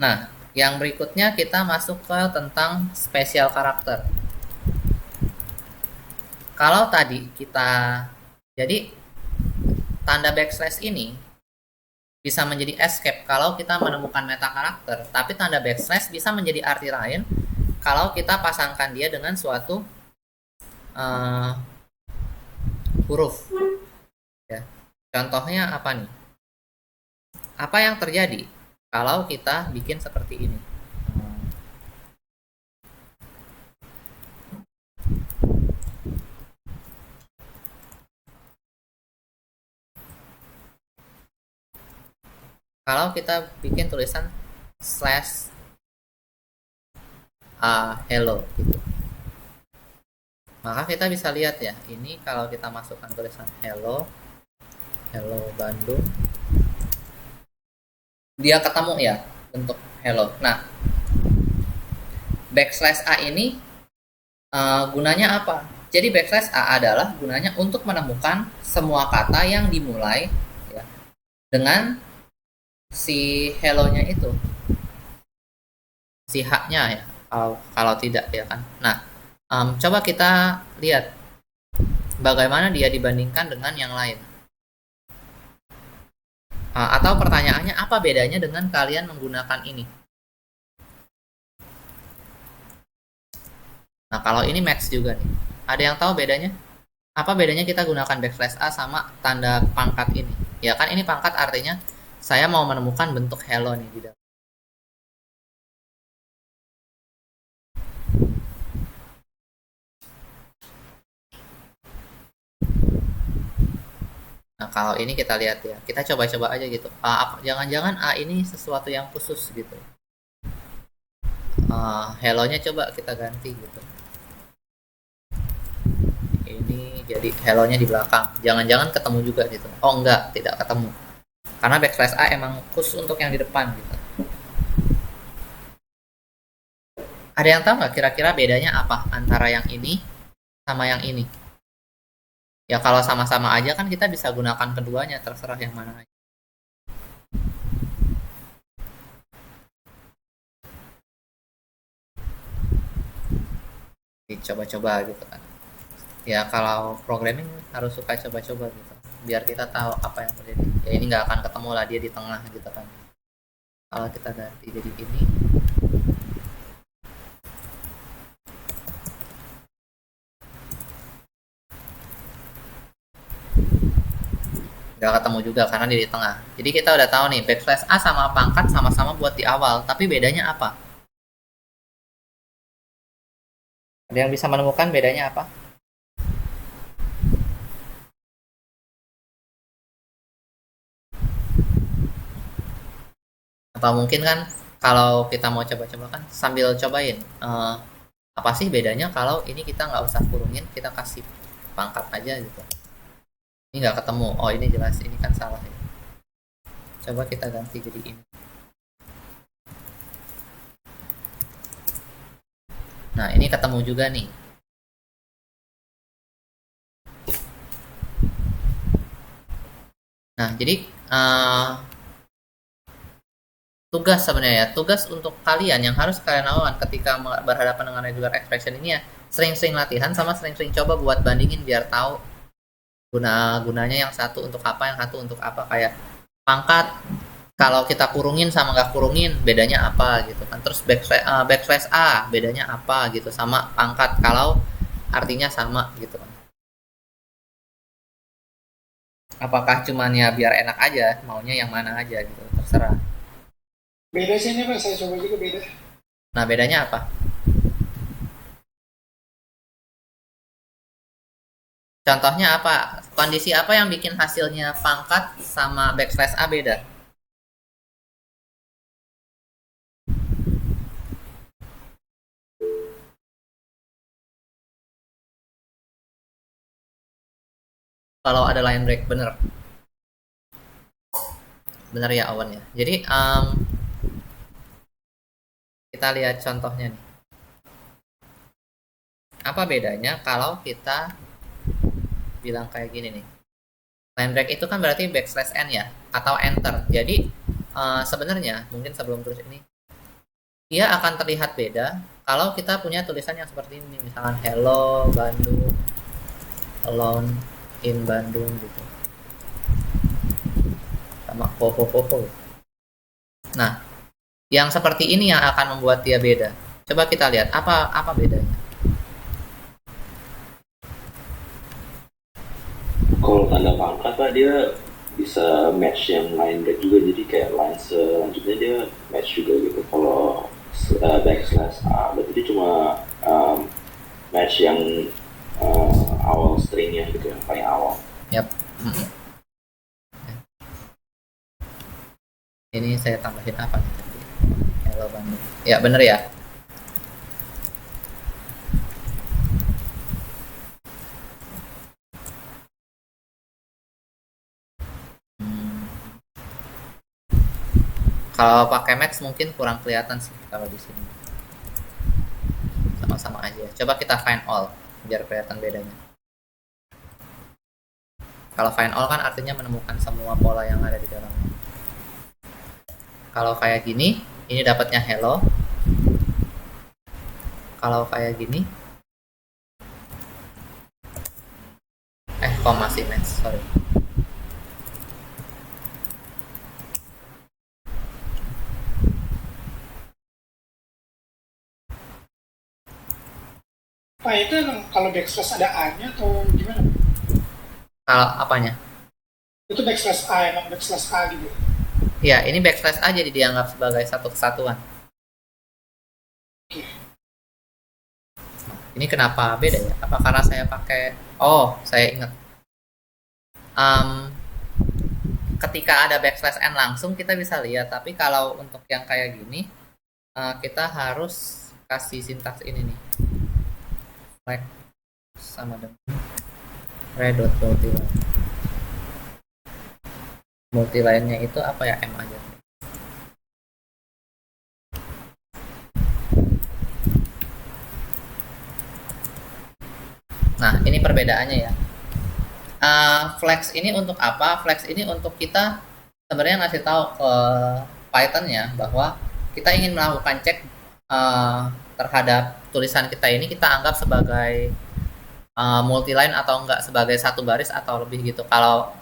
Nah, yang berikutnya kita masuk ke tentang spesial karakter. Kalau tadi kita, jadi tanda backslash ini bisa menjadi escape kalau kita menemukan meta karakter, tapi tanda backslash bisa menjadi arti lain kalau kita pasangkan dia dengan suatu uh, huruf. Ya. Contohnya apa nih? Apa yang terjadi kalau kita bikin seperti ini? Kalau kita bikin tulisan slash hello gitu, maka kita bisa lihat ya, ini kalau kita masukkan tulisan hello Bandung, dia ketemu ya bentuk hello. Nah, backslash a ini gunanya apa? Jadi backslash a adalah gunanya untuk menemukan semua kata yang dimulai ya, dengan si hello-nya itu, si haknya ya, kalau tidak ya kan. Nah, coba kita lihat bagaimana dia dibandingkan dengan yang lain. Atau pertanyaannya, apa bedanya dengan kalian menggunakan ini? Nah, kalau ini max juga nih. Ada yang tahu bedanya? Apa bedanya kita gunakan backslash a sama tanda pangkat ini? Ya kan ini pangkat, artinya saya mau menemukan bentuk hello nih di dalam. Nah, kalau ini kita lihat ya. Kita coba-coba aja gitu. Jangan-jangan A ini sesuatu yang khusus gitu. Hello-nya coba kita ganti gitu. Ini jadi hello-nya di belakang. Jangan-jangan ketemu juga gitu. Oh enggak, tidak ketemu. Karena backslash A emang khusus untuk yang di depan gitu. Ada yang tahu nggak kira-kira bedanya apa antara yang ini sama yang ini? Ya kalau sama-sama aja kan kita bisa gunakan keduanya, terserah yang mana aja. Coba-coba gitu kan. Ya kalau programming harus suka coba-coba gitu. Biar kita tahu apa yang terjadi. Ya ini nggak akan ketemu lah, dia di tengah gitu kan. Kalau kita ganti jadi ini, nggak ketemu juga karena dia di tengah. Jadi kita udah tahu nih, backslash A sama pangkat sama-sama buat di awal, tapi bedanya apa? Ada yang bisa menemukan bedanya apa? Atau mungkin kan kalau kita mau coba-coba kan sambil cobain, apa sih bedanya kalau ini kita nggak usah kurungin, kita kasih pangkat aja gitu. Ini nggak ketemu. Oh ini jelas, ini kan salah ya. Coba kita ganti jadi ini. Nah ini ketemu juga nih. Nah jadi tugas sebenarnya ya, tugas untuk kalian yang harus kalian lakukan ketika berhadapan dengan regular expression ini ya, sering-sering latihan sama sering-sering coba buat bandingin biar tahu gunanya yang satu untuk apa, yang satu untuk apa. Kayak pangkat, kalau kita kurungin sama nggak kurungin bedanya apa gitu kan. Terus backslash a bedanya apa gitu sama pangkat kalau artinya sama gitu kan. Apakah cuman ya biar enak aja, maunya yang mana aja gitu, terserah. Beda sih ini Pak, saya coba juga beda. Nah bedanya apa? Contohnya apa? Kondisi apa yang bikin hasilnya pangkat sama backslash a beda? Kalau ada line break, bener. Bener ya Owen ya. Jadi kita lihat contohnya nih. Apa bedanya kalau kita bilang kayak gini nih? Line break itu kan berarti backslash n ya, atau enter. Jadi sebenarnya mungkin sebelum tulis ini, dia akan terlihat beda kalau kita punya tulisan yang seperti ini, misalkan Hello Bandung, Alone in Bandung gitu, sama ho ho ho ho. Nah, yang seperti ini yang akan membuat dia beda. Coba kita lihat apa bedanya. Kalau tanda pangkat Pak, dia bisa match yang line break juga, jadi kayak line selanjutnya dia match juga gitu. Kalau backslash A berarti dia cuma match yang awal stringnya gitu, yang paling awal. Yap. Ini saya tambahin apa nih tadi? Hello Bandung. Ya bener ya. Kalau pakai Max mungkin kurang kelihatan sih kalau di sini. Sama-sama aja. Coba kita find all biar kelihatan bedanya. Kalau find all kan artinya menemukan semua pola yang ada di dalamnya. Kalau kayak gini, ini dapatnya hello. Kalau kayak gini, kok masih Max, sorry. Pak, itu emang kalau backslash ada A-nya atau gimana? Kalau apanya? Itu backslash A, emang backslash A gitu. Ya, ini backslash aja dianggap sebagai satu kesatuan. Ini kenapa beda ya? Apa karena saya pakai... Oh, saya ingat. Ketika ada backslash n langsung kita bisa lihat, tapi kalau untuk yang kayak gini kita harus kasih sintaks ini nih, flag sama dengan red.dot multiline. Multiline-nya itu apa ya, m aja. Nah, ini perbedaannya ya. Flex ini untuk apa? Flex ini untuk kita sebenarnya ngasih tahu ke Python-nya bahwa kita ingin melakukan cek terhadap tulisan kita ini, kita anggap sebagai multiline atau enggak, sebagai satu baris atau lebih gitu. Kalau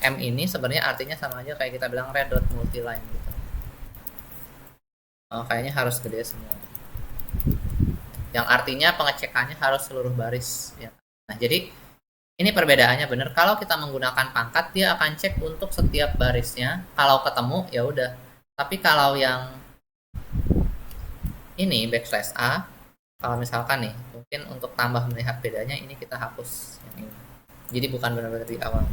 m ini sebenarnya artinya sama aja kayak kita bilang red.multiline gitu. Kayaknya harus gede semua. Yang artinya pengecekannya harus seluruh baris ya. Nah, jadi ini perbedaannya bener. Kalau kita menggunakan pangkat, dia akan cek untuk setiap barisnya. Kalau ketemu ya udah. Tapi kalau yang ini backslash A, kalau misalkan nih, mungkin untuk tambah melihat bedanya, ini kita hapus yang ini. Jadi bukan benar-benar di awal.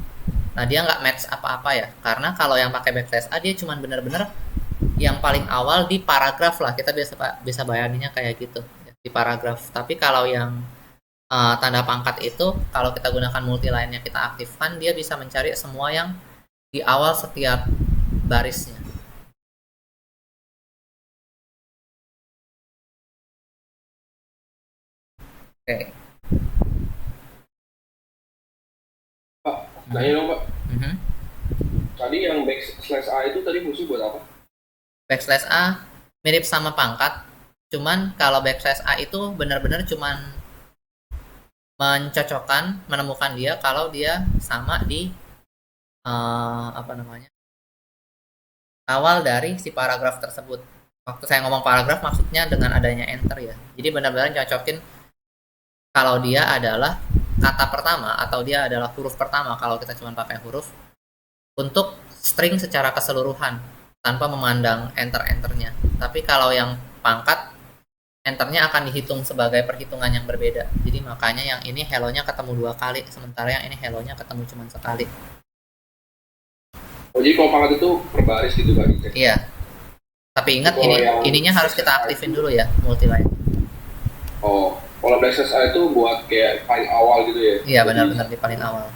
Nah, dia nggak match apa-apa ya. Karena kalau yang pakai backslash A, dia cuma benar-benar yang paling awal di paragraf lah. Kita bisa bayaninnya kayak gitu ya, di paragraf. Tapi kalau yang tanda pangkat itu, kalau kita gunakan multiline-nya kita aktifkan, dia bisa mencari semua yang di awal setiap barisnya. Oke. Pak, nanya dong Pak. Mhm. Tadi yang backslash A itu tadi fungsi buat apa? Backslash A mirip sama pangkat, cuman kalau backslash A itu benar-benar cuman mencocokkan, menemukan dia kalau dia sama di awal dari si paragraf tersebut. Waktu saya ngomong paragraf maksudnya dengan adanya enter ya. Jadi benar-benar cocokin kalau dia adalah kata pertama atau dia adalah huruf pertama kalau kita cuma pakai huruf, untuk string secara keseluruhan tanpa memandang enter-enternya. Tapi kalau yang pangkat, enternya akan dihitung sebagai perhitungan yang berbeda. Jadi makanya yang ini hello-nya ketemu 2 kali, sementara yang ini hello-nya ketemu cuma sekali. Oh, jadi kalau pangkat itu per baris gitu kan? Iya. Tapi ingat ininya harus kita aktifin dulu ya, multiline. Oh, kalau backslash A itu buat kayak paling awal gitu ya? Iya, benar-benar di paling awal.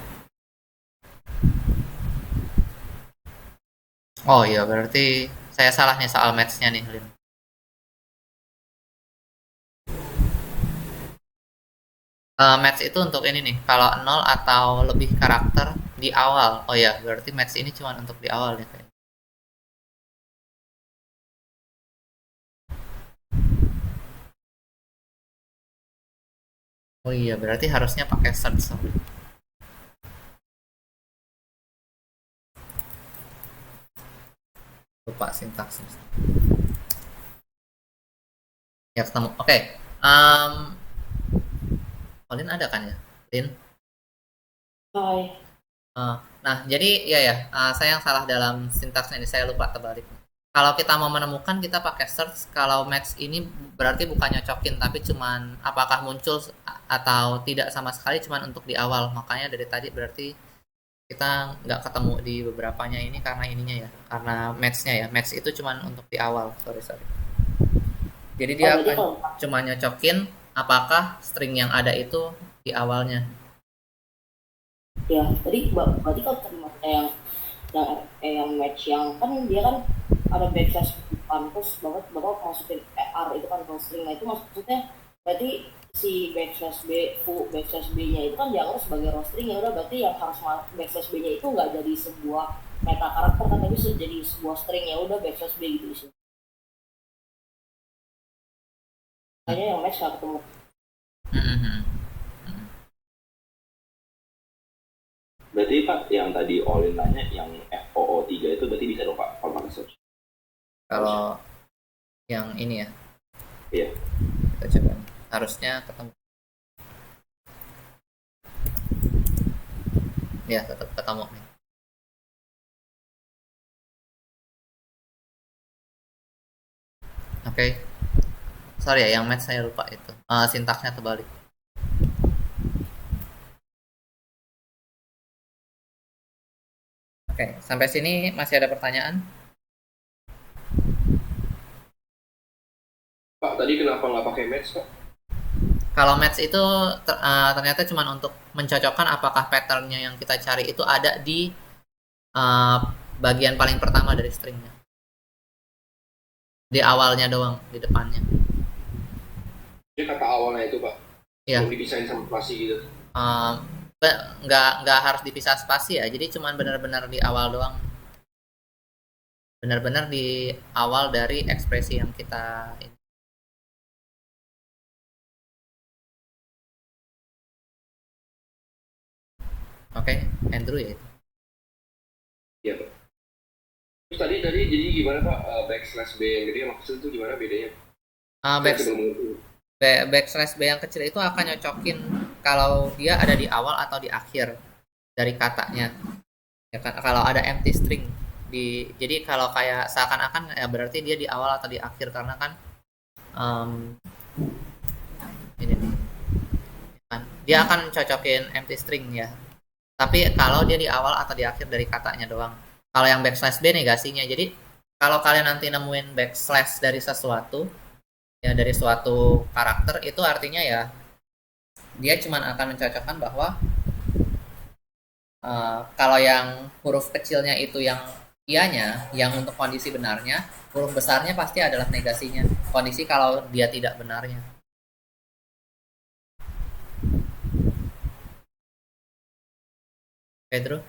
Oh iya, berarti saya salah nih soal match-nya nih, Lin. Match itu untuk ini nih, kalau 0 atau lebih karakter di awal. Oh ya, berarti match ini cuma untuk di awal nih kayaknya. Oh iya, berarti harusnya pakai search. Sorry. Lupa sintaksis. Ya ketemu. Oke. Um, Lin ada kan ya? Lin? Hai. Eh, nah, jadi saya yang salah dalam sintaksnya ini, saya lupa terbalik. Kalau kita mau menemukan, kita pakai search. Kalau match ini berarti bukan nyocokin, tapi cuman apakah muncul atau tidak sama sekali, cuman untuk di awal. Makanya dari tadi berarti kita nggak ketemu di beberapanya ini karena ininya ya, karena matchnya ya. Match itu cuman untuk di awal. Sorry, sorry. Jadi Oh, dia berarti akan kalau cuma nyocokin apakah string yang ada itu di awalnya. ya, berarti kalau terima yang match yang kan dia kan ada backslash depan terus bapak masukin R itu kan kalau string, nah itu maksudnya berarti si backslash B backslash B nya itu kan dianggap sebagai raw string, ya udah berarti yang harus backslash B nya itu nggak jadi sebuah meta karakter kan, tapi jadi sebuah string, ya udah backslash B gitu sih. Kayaknya yang match nggak ketemu. Mhm. Berarti Pak, yang tadi Olin nanya, yang FOO3 itu berarti bisa dong Pak, kalau pakai search? Kalau yang ini ya, Iya. kita coba. Harusnya ketemu. Ya, tetap ketemu nih. Oke. Sorry ya, yang match saya lupa itu. Sintaksnya terbalik. Oke, sampai sini masih ada pertanyaan? Pak, tadi kenapa nggak pakai match, Pak? Kalau match itu ternyata cuma untuk mencocokkan apakah patternnya yang kita cari itu ada di uh, bagian paling pertama dari stringnya. Di awalnya doang, di depannya. Dia kata awalnya itu, Pak. Iya. Yang dipisahin sama spasi gitu. Um, nggak harus dipisah spasi ya, jadi cuman benar-benar di awal doang, benar-benar di awal dari ekspresi yang kita ini. Oke, Andrew ya itu. Iya, Pak. Terus tadi jadi gimana, Pak? Backslash B yang gede maksud itu gimana bedanya? Uh, Saya back, belum mengerti. backslash B yang kecil itu akan nyocokin kalau dia ada di awal atau di akhir dari katanya, ya kan? Kalau ada empty string jadi kalau kayak seakan-akan ya berarti dia di awal atau di akhir, karena kan um, ini nih, kan dia akan cocokin empty string ya, tapi kalau dia di awal atau di akhir dari katanya doang. Kalau yang backslash B negasinya, jadi kalau kalian nanti nemuin backslash dari sesuatu, ya dari suatu karakter, itu artinya ya dia cuma akan mencocokkan bahwa kalau yang huruf kecilnya itu yang ianya, yang untuk kondisi benarnya, huruf besarnya pasti adalah negasinya, kondisi kalau dia tidak benarnya. Pedro?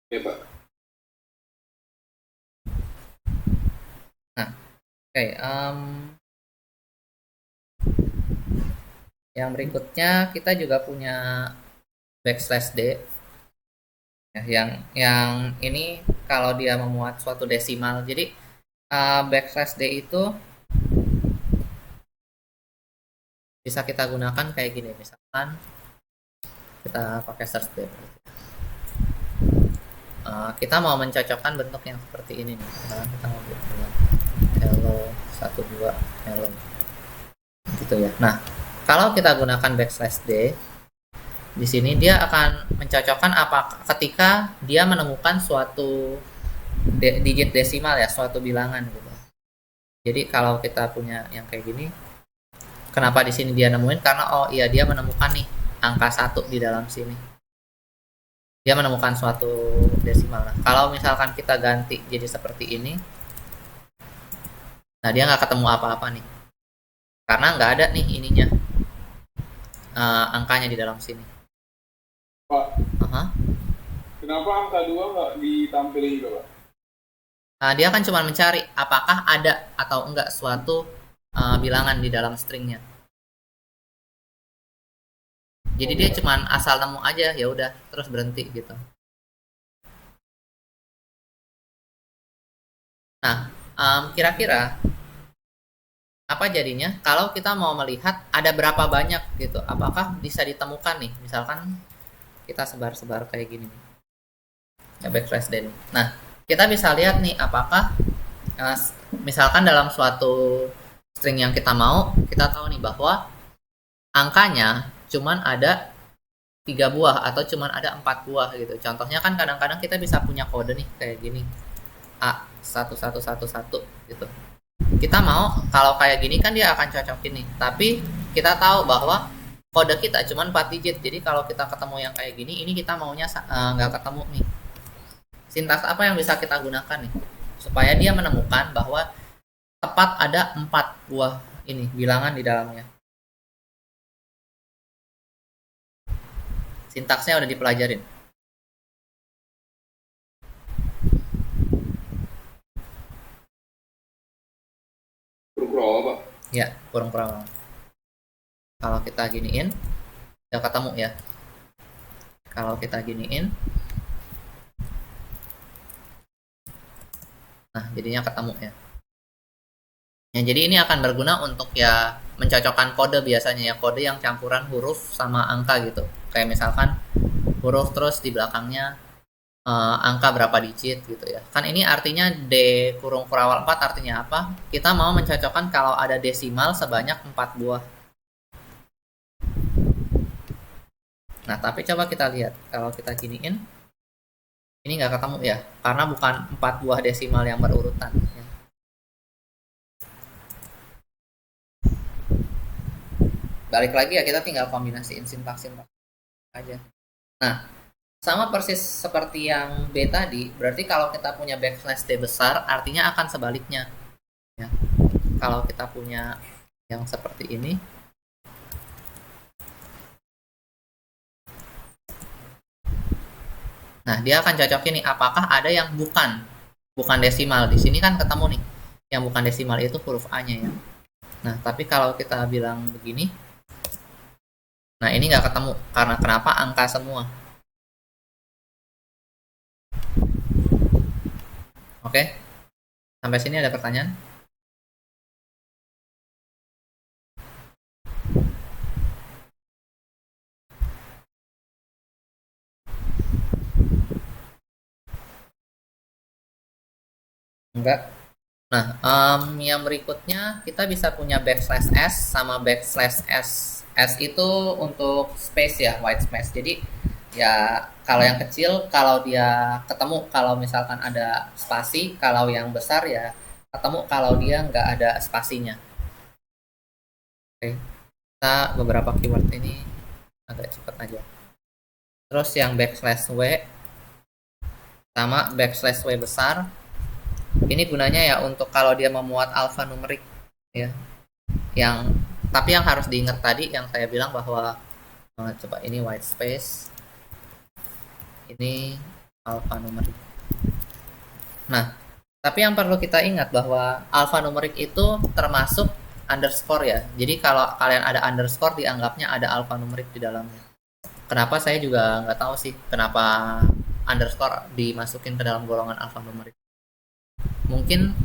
Ya, Pak. Nah, oke. Yang berikutnya kita juga punya backslash D. Ya, yang ini kalau dia memuat suatu desimal. Jadi backslash D itu bisa kita gunakan kayak gini. Misalkan kita pakai search D. Kita mau mencocokkan bentuk yang seperti ini nih. Kita mau buat hello 12 hello gitu ya. Nah, kalau kita gunakan backslash D di sini, dia akan mencocokkan apa ketika dia menemukan suatu digit desimal ya, suatu bilangan gitu. Jadi kalau kita punya yang kayak gini, kenapa di sini dia nemuin? Karena oh iya, dia menemukan nih angka 1 di dalam sini. Dia menemukan suatu desimal. Nah, kalau misalkan kita ganti jadi seperti ini, nah dia nggak ketemu apa-apa nih, karena nggak ada nih ininya, angkanya di dalam sini. Pak, Aha. kenapa angka 2 nggak ditampilin juga, Pak? Nah, dia kan cuma mencari apakah ada atau enggak suatu bilangan di dalam stringnya. Jadi dia cuman asal nemu aja, ya udah terus berhenti gitu. Nah, kira-kira apa jadinya kalau kita mau melihat ada berapa banyak gitu? Apakah bisa ditemukan nih? Misalkan kita sebar-sebar kayak gini nih. Ya backslash d. Nah, kita bisa lihat nih apakah misalkan dalam suatu string yang kita mau, kita tahu nih bahwa angkanya cuman ada 3 buah atau cuman ada 4 buah gitu. Contohnya kan kadang-kadang kita bisa punya kode nih kayak gini. A1111 gitu. Kita mau kalau kayak gini kan dia akan cocokin nih. Tapi kita tahu bahwa kode kita cuman 4 digit. Jadi kalau kita ketemu yang kayak gini, ini kita maunya nggak ketemu nih. Sintaks apa yang bisa kita gunakan nih? Supaya dia menemukan bahwa tepat ada 4 buah ini bilangan di dalamnya. Sintaksnya udah dipelajarin. Kurung kurawa Pak. Ya, kurang kurang. Kalau kita giniin, udah ketemu ya. Kalau kita giniin, nah jadinya ketemu ya. Ya, jadi ini akan berguna untuk ya mencocokkan kode biasanya ya, kode yang campuran huruf sama angka gitu. Kayak misalkan huruf terus di belakangnya angka berapa digit gitu ya. Kan ini artinya D kurung kurawal 4 artinya apa? Kita mau mencocokkan kalau ada desimal sebanyak 4 buah. Nah, tapi coba kita lihat. Kalau kita giniin, ini nggak ketemu ya. Karena bukan 4 buah desimal yang berurutan. Ya. Balik lagi ya, kita tinggal kombinasiin sintaks-sintaks aja. Nah, sama persis seperti yang B tadi, berarti kalau kita punya backslash D besar, artinya akan sebaliknya. Ya. Kalau kita punya yang seperti ini, nah dia akan cocokin nih, apakah ada yang bukan desimal. Di sini kan ketemu nih, yang bukan desimal itu huruf A-nya ya. Nah, tapi kalau kita bilang begini, nah ini nggak ketemu, karena kenapa? Angka semua. Oke, sampai sini ada pertanyaan? Enggak. Nah, yang berikutnya kita bisa punya backslash S sama backslash S. S itu untuk space ya, white space. Jadi ya kalau yang kecil kalau dia ketemu kalau misalkan ada spasi, kalau yang besar ya ketemu kalau dia nggak ada spasinya. Oke, kita beberapa keyword ini agak cepat aja. Terus yang backslash W sama backslash W besar, ini gunanya ya untuk kalau dia memuat alfanumerik ya. Tapi yang harus diingat tadi yang saya bilang bahwa coba ini white space, ini alfanumerik. Nah, tapi yang perlu kita ingat bahwa alfanumerik itu termasuk underscore ya. Jadi kalau kalian ada underscore dianggapnya ada alfanumerik di dalamnya. Kenapa saya juga nggak tahu sih kenapa underscore dimasukin ke dalam golongan alfanumerik. Mungkin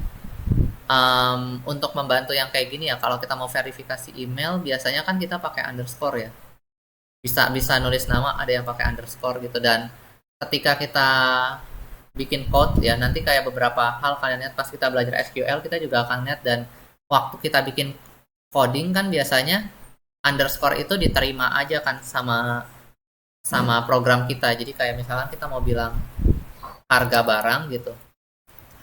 untuk membantu yang kayak gini ya, kalau kita mau verifikasi email biasanya kan kita pakai underscore ya. Bisa nulis nama ada yang pakai underscore gitu, dan ketika kita bikin code ya, nanti kayak beberapa hal kalian lihat pas kita belajar SQL, kita juga akan lihat, dan waktu kita bikin coding kan biasanya underscore itu diterima aja kan sama program kita. Jadi kayak misalkan kita mau bilang harga barang gitu,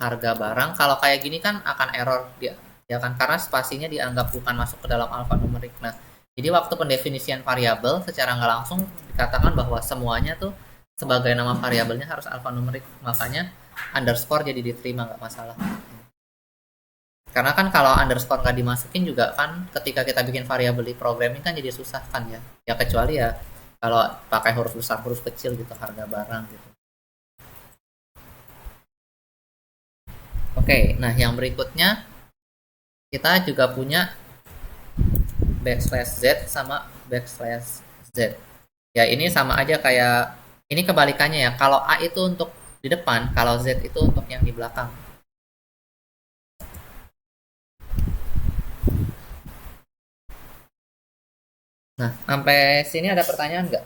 harga barang, kalau kayak gini kan akan error dia ya kan, karena spasinya dianggap bukan masuk ke dalam alfanumerik. Nah, jadi waktu pendefinisian variabel secara nggak langsung dikatakan bahwa semuanya tuh sebagai nama variabelnya harus alfanumerik, makanya underscore jadi diterima, nggak masalah. Karena kan kalau underscore nggak dimasukin juga kan ketika kita bikin variabel di programming kan jadi susah kan ya. Ya kecuali ya kalau pakai huruf besar huruf kecil gitu, harga barang gitu. Oke, nah yang berikutnya kita juga punya backslash Z sama backslash Z. Ya ini sama aja kayak ini kebalikannya ya. Kalau A itu untuk di depan, kalau Z itu untuk yang di belakang. Nah, sampai sini ada pertanyaan nggak?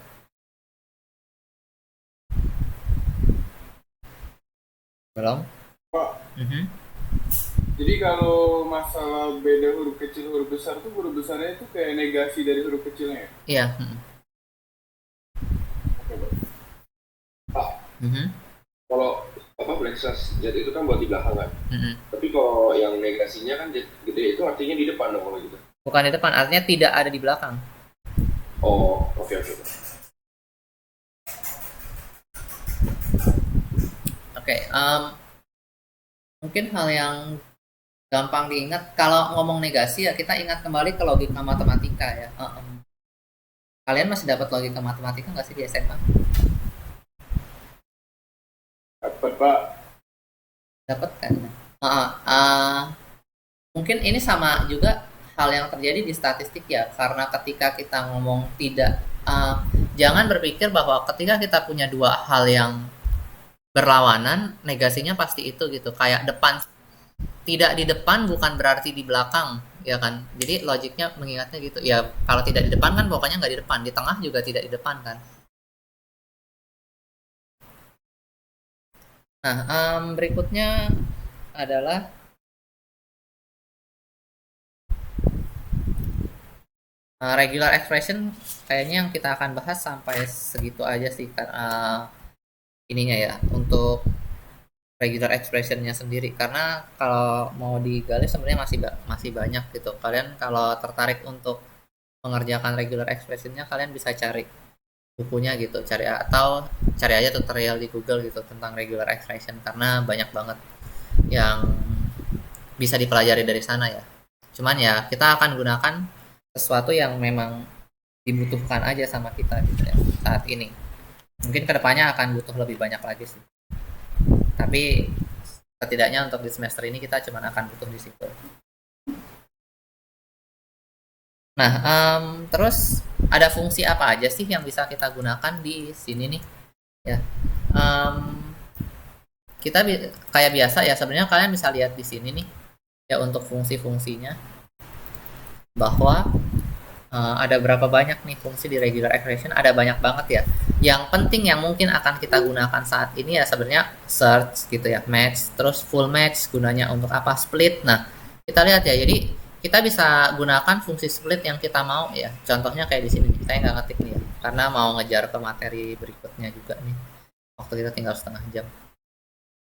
Belum? Pak, Mhm. jadi kalau masalah beda huruf kecil huruf besar tuh huruf besarnya itu kayak negasi dari huruf kecilnya ya? Iya. Mhm. Oke, Pak. Pak, Mhm. kalau apa black slash Z itu kan buat di belakang kan. Mhm. Tapi kalau yang negasinya kan Z gede itu artinya di depan dong kalau gitu. Bukan di depan, artinya tidak ada di belakang. Oh, oke oke. Oke, mungkin hal yang gampang diingat kalau ngomong negasi ya kita ingat kembali ke logika matematika ya. Kalian masih dapat logika matematika nggak sih di SMA? Dapat, Pak. Dapat kan? Mungkin ini sama juga hal yang terjadi di statistik ya, karena ketika kita ngomong tidak, jangan berpikir bahwa ketika kita punya dua hal yang berlawanan, negasinya pasti itu gitu. Kayak depan tidak di depan bukan berarti di belakang, ya kan? Jadi logiknya mengingatnya gitu. Ya kalau tidak di depan kan pokoknya nggak di depan, di tengah juga tidak di depan kan. Nah, berikutnya adalah regular expression. Kayaknya yang kita akan bahas sampai segitu aja sih karena ininya ya untuk regular expressionnya sendiri, karena kalau mau digali sebenarnya masih banyak gitu. Kalian kalau tertarik untuk mengerjakan regular expressionnya kalian bisa cari bukunya gitu, atau cari aja tutorial di Google gitu tentang regular expression, karena banyak banget yang bisa dipelajari dari sana ya. Cuman ya kita akan gunakan sesuatu yang memang dibutuhkan aja sama kita gitu ya saat ini. Mungkin kedepannya akan butuh lebih banyak lagi sih, tapi setidaknya untuk di semester ini kita cuma akan butuh di situ. Nah, terus ada fungsi apa aja sih yang bisa kita gunakan di sini nih? Ya, kita kayak biasa ya sebenarnya kalian bisa lihat di sini nih ya untuk fungsi-fungsinya bahwa ada berapa banyak nih fungsi di regular expression. Ada banyak banget ya. Yang penting yang mungkin akan kita gunakan saat ini ya sebenarnya search gitu ya, match, terus full match gunanya untuk apa, split. Nah, kita lihat ya. Jadi kita bisa gunakan fungsi split yang kita mau ya. Contohnya kayak di sini. Saya nggak ngetik nih ya, karena mau ngejar ke materi berikutnya juga nih. Waktu kita tinggal setengah jam.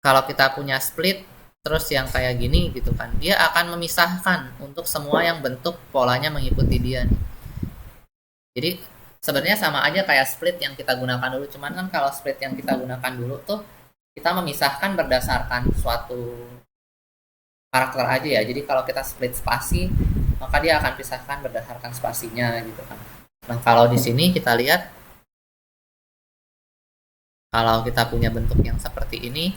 Kalau kita punya split, terus yang kayak gini gitu kan, dia akan memisahkan untuk semua yang bentuk polanya mengikuti dia nih. Jadi sebenarnya sama aja kayak split yang kita gunakan dulu, cuman kan kalau split yang kita gunakan dulu tuh kita memisahkan berdasarkan suatu karakter aja ya. Jadi kalau kita split spasi, maka dia akan pisahkan berdasarkan spasinya gitu kan. Nah, kalau di sini kita lihat kalau kita punya bentuk yang seperti ini,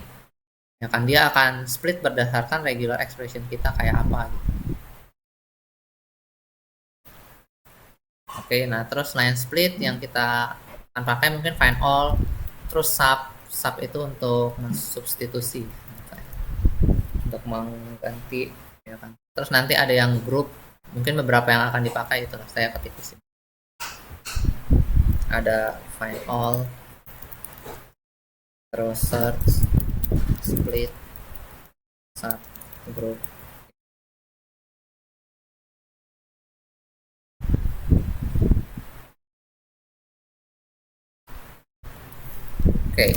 ya kan dia akan split berdasarkan regular expression kita kayak apa gitu. Oke, nah terus line split yang kita akan pakai mungkin find all, terus sub itu untuk mensubstitusi, untuk mengganti, ya kan. Terus nanti ada yang group, mungkin beberapa yang akan dipakai itu saya ketik di sini. Ada find all, terus search, split, sub, group. Oke.